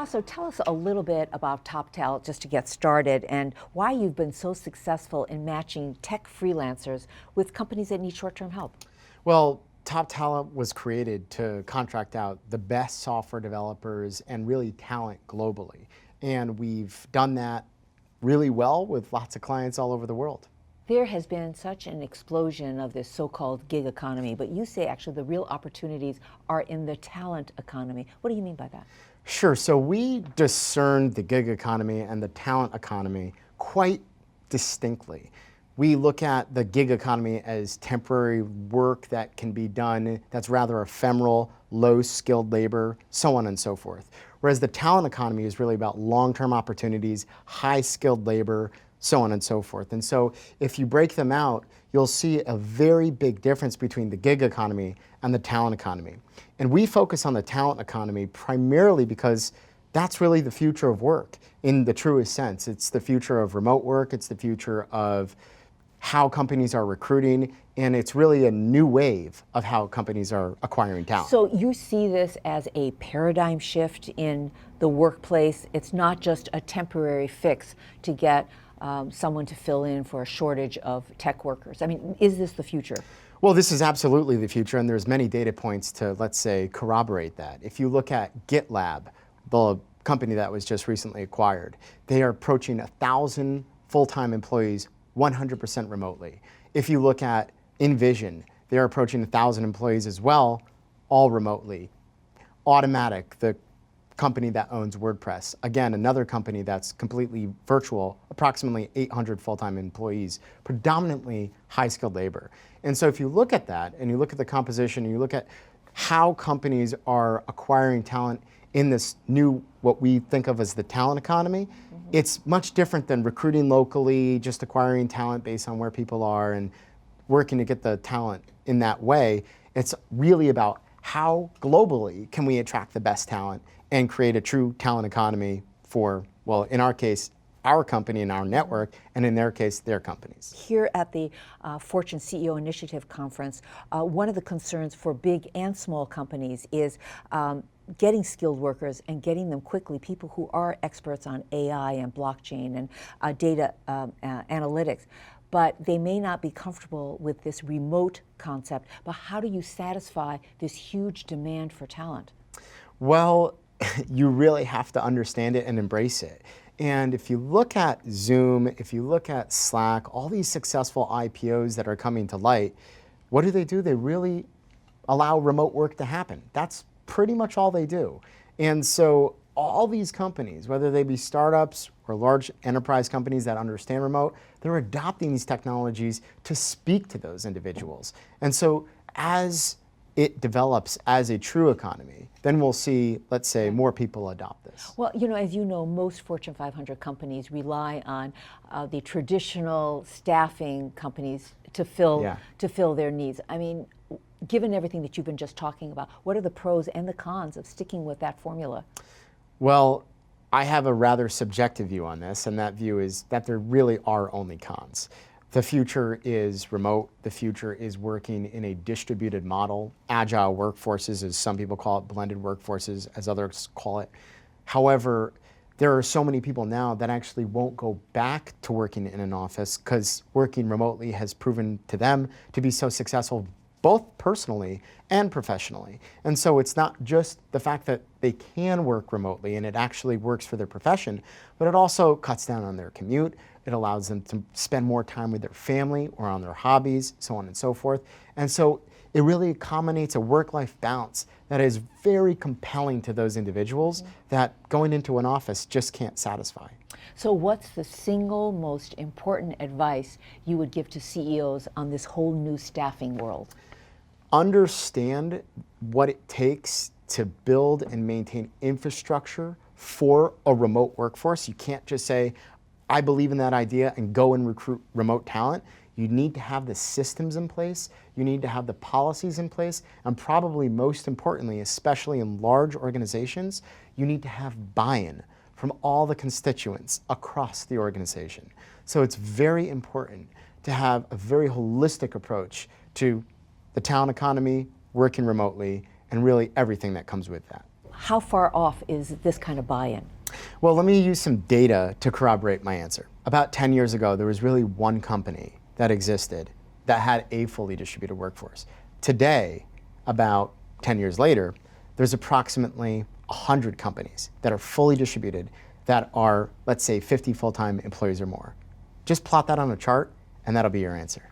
Taso, tell us a little bit about Toptal just to get started and why you've been so successful in matching tech freelancers with companies that need short-term help. Well, Toptal was created to contract out the best software developers and really talent globally. And we've done that really well with lots of clients all over the world. There has been such an explosion of this so-called gig economy, but you say actually the real opportunities are in the talent economy. What do you mean by that? Sure, so we discern the gig economy and the talent economy quite distinctly. We look at the gig economy as temporary work that can be done that's rather ephemeral, low-skilled labor, so on and so forth. Whereas the talent economy is really about long-term opportunities, high-skilled labor, so on and so forth. And so if you break them out, you'll see a very big difference between the gig economy and the talent economy. And we focus on the talent economy primarily because that's really the future of work in the truest sense. It's the future of remote work, it's the future of how companies are recruiting, and it's really a new wave of how companies are acquiring talent. So you see this as a paradigm shift in the workplace. It's not just a temporary fix to get someone to fill in for a shortage of tech workers. I mean, is this the future? Well, this is absolutely the future, and there's many data points to, let's say, corroborate that. If you look at GitLab, the company that was just recently acquired, they are approaching 1,000 full-time employees 100% remotely. If you look at InVision, they're approaching 1,000 employees as well, all remotely. Automatic, the company that owns WordPress, again, another company that's completely virtual, approximately 800 full-time employees, predominantly high-skilled labor. And so if you look at that, and you look at the composition, and you look at how companies are acquiring talent in this new, what we think of as the talent economy, it's much different than recruiting locally, just acquiring talent based on where people are and working to get the talent in that way. It's really about how globally can we attract the best talent and create a true talent economy for, well, in our case, our company and our network, and in their case, their companies. Here at the Fortune CEO Initiative Conference, one of the concerns for big and small companies is getting skilled workers and getting them quickly, people who are experts on AI and blockchain and data analytics. But they may not be comfortable with this remote concept. But how do you satisfy this huge demand for talent? Well, you really have to understand it and embrace it. And if you look at Zoom, if you look at Slack, all these successful IPOs that are coming to light, what do? They really allow remote work to happen. That's pretty much all they do. And so all these companies, whether they be startups or large enterprise companies that understand remote, they're adopting these technologies to speak to those individuals. And so as it develops as a true economy, then we'll see, let's say, more people adopt this. Well, you know, as you know, most Fortune 500 companies rely on the traditional staffing companies to fill their needs. I mean, given everything that you've been just talking about, what are the pros and the cons of sticking with that formula? Well, I have a rather subjective view on this, and that view is that there really are only cons. The future is remote. The future is working in a distributed model, agile workforces, as some people call it, blended workforces, as others call it. However, there are so many people now that actually won't go back to working in an office because working remotely has proven to them to be so successful, both personally and professionally. And so it's not just the fact that they can work remotely and it actually works for their profession, but it also cuts down on their commute. It allows them to spend more time with their family or on their hobbies, so on and so forth. And so it really accommodates a work-life balance that is very compelling to those individuals that going into an office just can't satisfy. So what's the single most important advice you would give to CEOs on this whole new staffing world? Understand what it takes to build and maintain infrastructure for a remote workforce. You can't just say, I believe in that idea and go and recruit remote talent. You need to have the systems in place, you need to have the policies in place, and probably most importantly, especially in large organizations, you need to have buy-in from all the constituents across the organization. So it's very important to have a very holistic approach to the talent economy, working remotely, and really everything that comes with that. how far off is this kind of buy-in? Well, let me use some data to corroborate my answer. About 10 years ago, there was really one company that existed that had a fully distributed workforce. Today, about 10 years later, there's approximately 100 companies that are fully distributed that are, let's say, 50 full-time employees or more. Just plot that on a chart, and that'll be your answer.